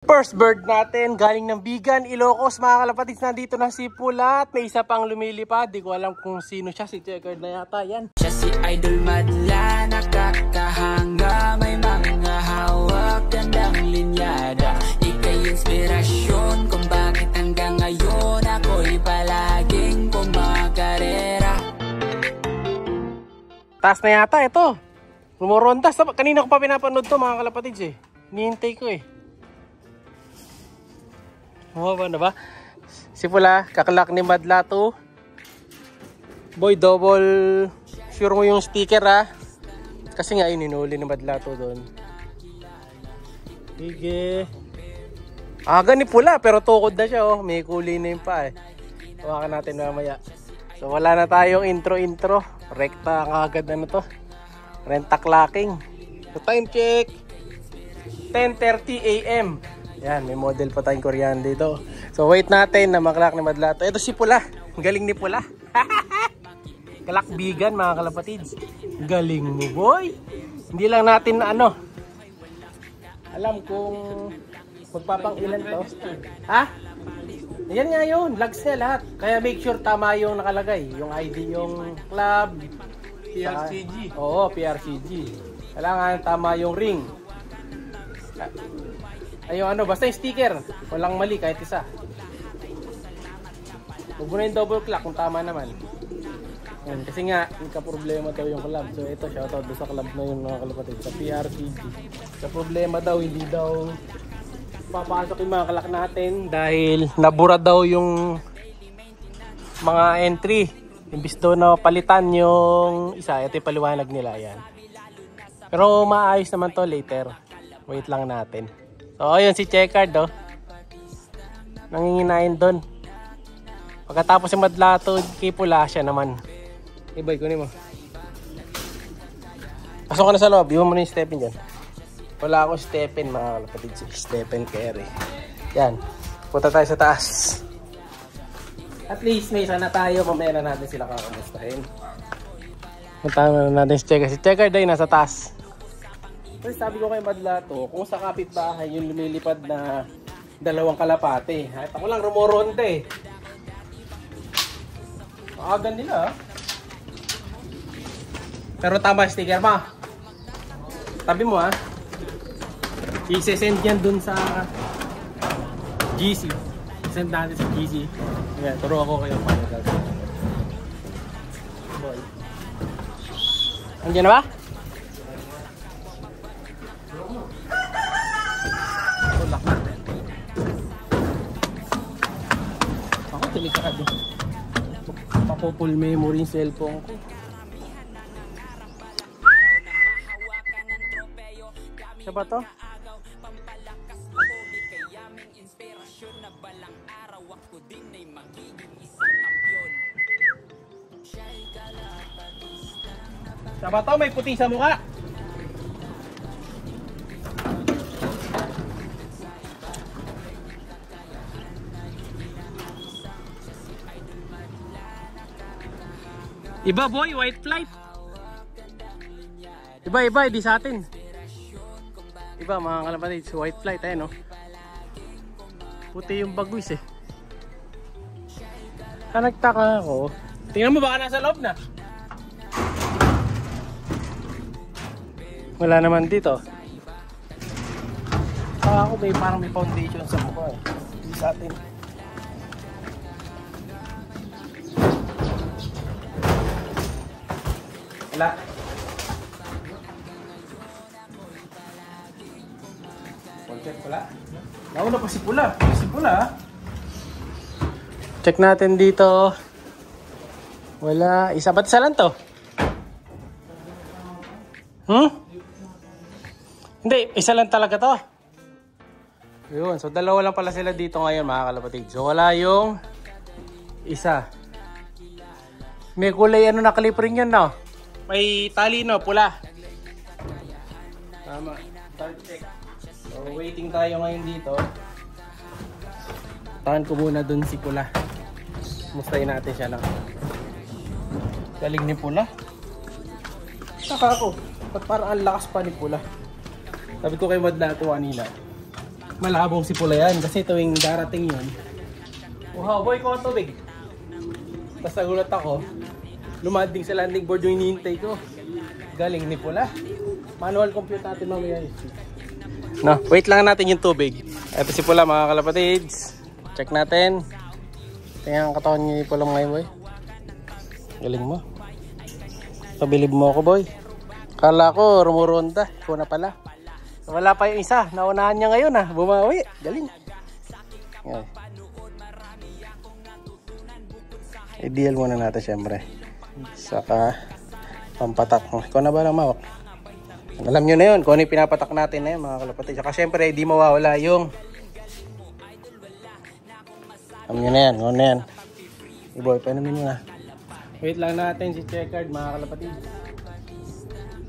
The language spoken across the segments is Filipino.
First bird natin, galing ng Bigan, Ilocos, mga kalapatids, nandito na si Pula at may isa pang lumilipad. Di ko alam kung sino siya, si Checker na yata yan. Siya si Idol Madla, nakakahanga, may mga hawak, gandang linyada. Ika'y inspirasyon kung bakit hanggang ngayon ako'y palaging kumakarera. Taas na yata ito. Rumorondas. Kanina ko pa pinapanood to, mga kalapatids eh. Nihintay ko eh. Bumaba na ba? Si Pula, kakalak ni Madla to. Boy, double sure mo yung sticker ha. Kasi nga yun, inuli ni Madla to doon. Sige. Aga ni Pula, pero tukod na siya oh. May kulay na yun pa eh. Tawakan natin mamaya. So wala na tayong intro. Rekta ang agad na to. Rentaklaking. So time check. 10:30 AM. Yan, may model pa tayong Korean dito. So wait natin na maklak ni Madla to. Ito si Pula. Galing ni Pula. Kalak Bigan, mga kalapatids. Galing mo boy. Hindi lang natin na ano. Alam kung magpapang ilan to. Ha? Yan nga yun. Lags niya lahat. Kaya make sure tama yung nakalagay. Yung ID, yung club. PRCG. Oo, PRCG. Kailangan tama yung ring. Ayun ano, basta yung sticker. Walang mali kahit isa. Huwag mo na yung double clock kung tama naman. Yan, kasi nga, problema daw yung club. So ito, shoutout doon sa club na yun mga kalapatid. Sa PRCG. Sa problema daw, hindi daw papasok yung mga kalak natin. Dahil nabura daw yung mga entry. Imbis daw na palitan yung isa. Ito yung paliwanag nila yan. Pero maayos naman to later. Wait lang natin. So, ayun si Checkered, oh. Nanginginain doon. Pagkatapos si Madla to, kay Pula siya naman. Ibay, kunin mo. Pasok ka na sa loob. Iwan mo na yung Stephen dyan. Wala akong Stephen, mga kalapatid. Si Stephen Carey. Yan. Punta tayo sa taas. At least may isa na tayo. Mamaya na natin sila kakamustahin. Punta na natin si Checkered. Si Checkered ay nasa taas. Kasi sabi ko kay Madla to, kung sa kapitbahay yung lumilipad na dalawang kalapate. At ako lang rumoronte. Maagan nila ha. Pero tama sticker ma. Tabi mo ha. I-send yan dun sa GC. Send natin sa GC. Ayan, turo ako kayo paano gagawin. Boy. Andiyan na ba? Ako delikado. Papupul memory yung cellphone ko. Siya ba to? Siya ba to? May puti sa mukha. Iba boy, white flight. Iba, di sa atin. Iba mga kalapatid, white flight eh no. Puti yung bagwis eh. Nagtaka ako. Tingnan mo baka nasa loob na. Wala naman dito. Saka ako parang may foundation sa mukha eh. Di sa atin. Wala. Check pula. Nauna pa si Pula. Si Pula. Check natin dito. Wala. Isa ba't isa lang to? Hindi. Isa lang talaga to. Yun. So dalawa lang pala sila dito ngayon mga kalapatid. So wala yung isa. May kulay ano nakalip rin yun no? May tali no, pula. Tama. Start check. So waiting tayo ngayon dito. Tahan ko muna dun si Pula. Mustahin natin siya lang. Galing ni Pula. Saka ako. Ba't parang ang lakas pa ni Pula? Sabi ko kay Madla ito kanina. malabong si Pula yan kasi tuwing darating yun. Wow, boy ko ang tubig. Tapos nagulat ako, lumading sa landing board yung hinihintay ko. Galing ni Pula. Manual compute natin mamaya yun. No, wait lang natin yung tubig. Ito si Pula mga kalapatids. Check natin. Tingnan ang katawan niya ni Pula ngayon boy. Galing mo. Pabilib mo ako boy. Kala ko rumuronda. Ikaw na pala. Wala pa yung isa. Naunahan niya ngayon ha. Bumawi. Galing. Yan. I-deal muna natin syempre. Saka pampatak. Ikaw na ba lang mawak? Alam nyo na yun. Kung ano yung pinapatak natin na yun mga kalapatid. Saka syempre di mawawala yung alam nyo na yan. Kung ano yan. I-boy pa naman yun ha. Wait lang natin si Checkered mga kalapatid.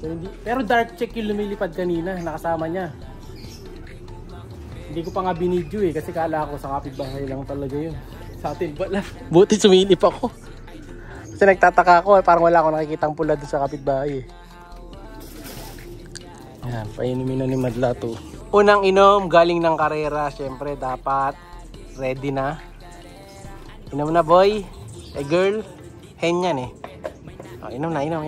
So, pero dark check yung lumilipad kanina. Nakasama niya. Hindi ko pa nga binidyo eh. Kasi kala ko sa kapitbahay lang talaga yun. Sa atin pala. Buti sumilip ako. Kasi nagtataka ako eh. Parang wala akong nakikitang pula doon sa kapitbahay eh. Ayan. Painumin na ni Madla to. Unang inom. Galing ng karera. Siyempre dapat ready na. Inom na boy. Eh girl. Hen yan eh. Oh, inom na. Inom.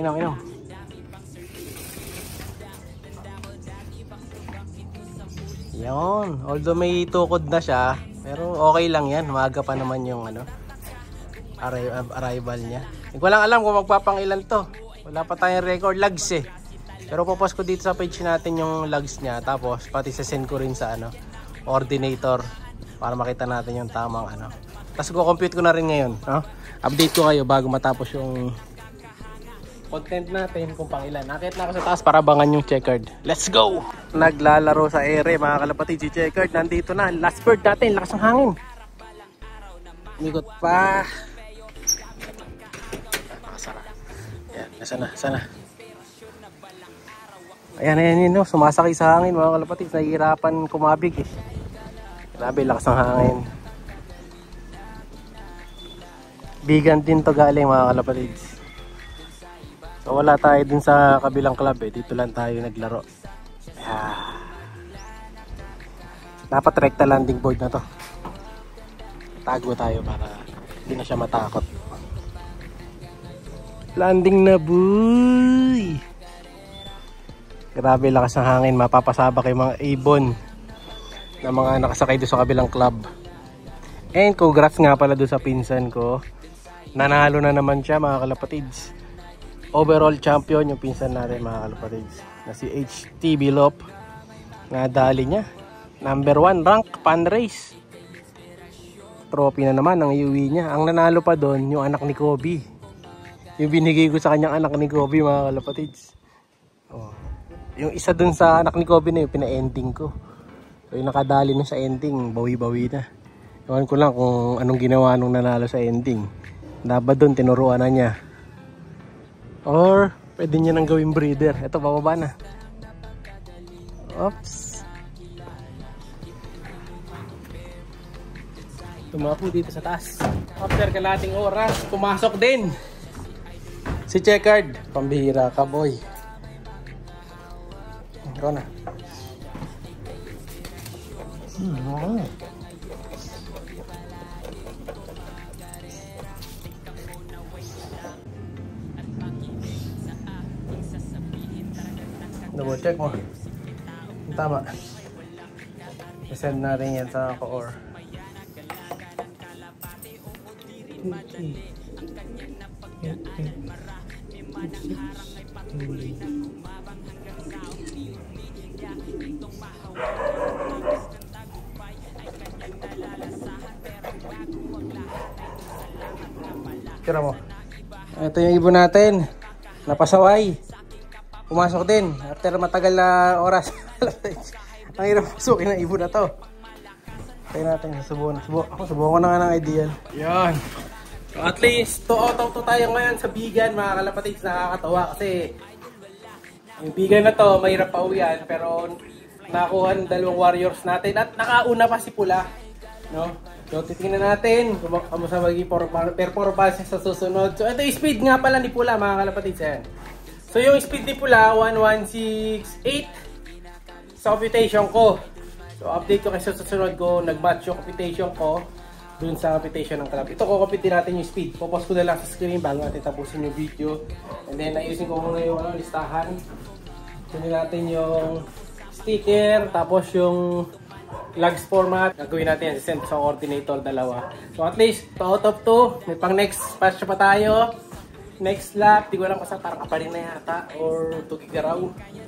Yan. Although may tukod na siya, pero okay lang yan. Maaga pa naman yung ano, arrival niya. Hindi ko lang alam kung magpapangilan to. Wala pa tayong record logs eh. Pero popost ko dito sa page natin yung logs niya. Tapos pati send ko rin sa ano, ordinator para makita natin yung tamang ano. Tapos ko-compute ko na rin ngayon. No? Update ko kayo bago matapos yung content natin kung pangilan. Nakit na ako sa taas para abangan yung Checkered. Let's go! Naglalaro sa ere mga kalapatid si Checkered. Nandito na. Last bird natin. Lakas ng hangin. Umikot pa. Nakasara. Yan. Sana. Ayan. No? Sumasakay sa hangin mga kalapatid. Nahihirapan kumabig eh. Grabe. Lakas ng hangin. Bigan din to galing mga kalapatid. So wala tayo din sa kabilang club eh. Dito lang tayo naglaro. Yeah. Dapat rekta landing board na to. Tago tayo para hindi na siya matakot. Landing na boy! Grabe lakas ng hangin. Mapapasaba kay mga ibon na mga nakasakay doon sa kabilang club. And congrats nga pala doon sa pinsan ko. Nanalo na naman siya mga kalapatids. Overall champion yung pinsan natin mga kalapatids na si HT Bilop. Nadali niya number 1 rank pan race. Trophy na naman ang iuwi niya. Ang nanalo pa doon yung anak ni Kobe. Yung binigay ko sa kanyang anak ni Kobe mga kalapatids. Oh. Yung isa doon sa anak ni Kobe na yung pina-ending ko. So yung nakadali na sa ending, bawi-bawi na. Ewan ko lang kung anong ginawa nung nanalo sa ending. Dapat doon tinuruan na niya. Or pwede niya nang gawing breeder. Ito bababa na. Oops. Tumapo dito sa taas. After kalating oras, pumasok din si Checkered. Pambihira ka boy. Ikaw na. Double check mo. Tama. I-send natin yan sa core. Tira mo. Ito yung ibon natin. Napasaway. Pumasok din after matagal na oras. Ang hirap pasukin ng ibon na to. Tayo natin, subukan ko na nga ng ideal. Yan. So at least 2 out of 2 tayo ngayon sa bigan mga kalapatids. Nakakatawa kasi yung bigan na to mahirap pa uwian pero nakakuha ng 2 warriors natin at nakauna pa si Pula, no? So titingnan natin kung kamusta magiging performance sa susunod. So ito yung speed nga pala ni Pula mga kalapatids. Yan. So yung speed ni Pula 1168 sa computation ko. So So update ko kasi sa susunod ko, nag-match yung computation ko dun sa computation ng club. Ito ko compute natin yung speed. Popost ko na lang sa screen bago natin tapusin yung video. And then ayusin ko muna yung listahan. Kunin natin yung sticker, tapos yung logs format. Gagawin natin send sa coordinator dalawa. So at least, 2 out of 2. May pang next patch pa tayo. Next lap, di ko alam kung saan, parang kaparin na yata or Tugigaraw.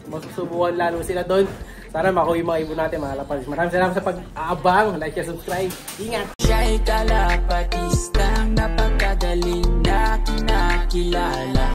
Masusubukan lalo sila doon. Sana makuha yung mga ibon natin, mga lapad. Maraming salamat sa pag-aabang. Like and subscribe. Ingat! Siya'y kalapatistang napakagaling na kinakilala.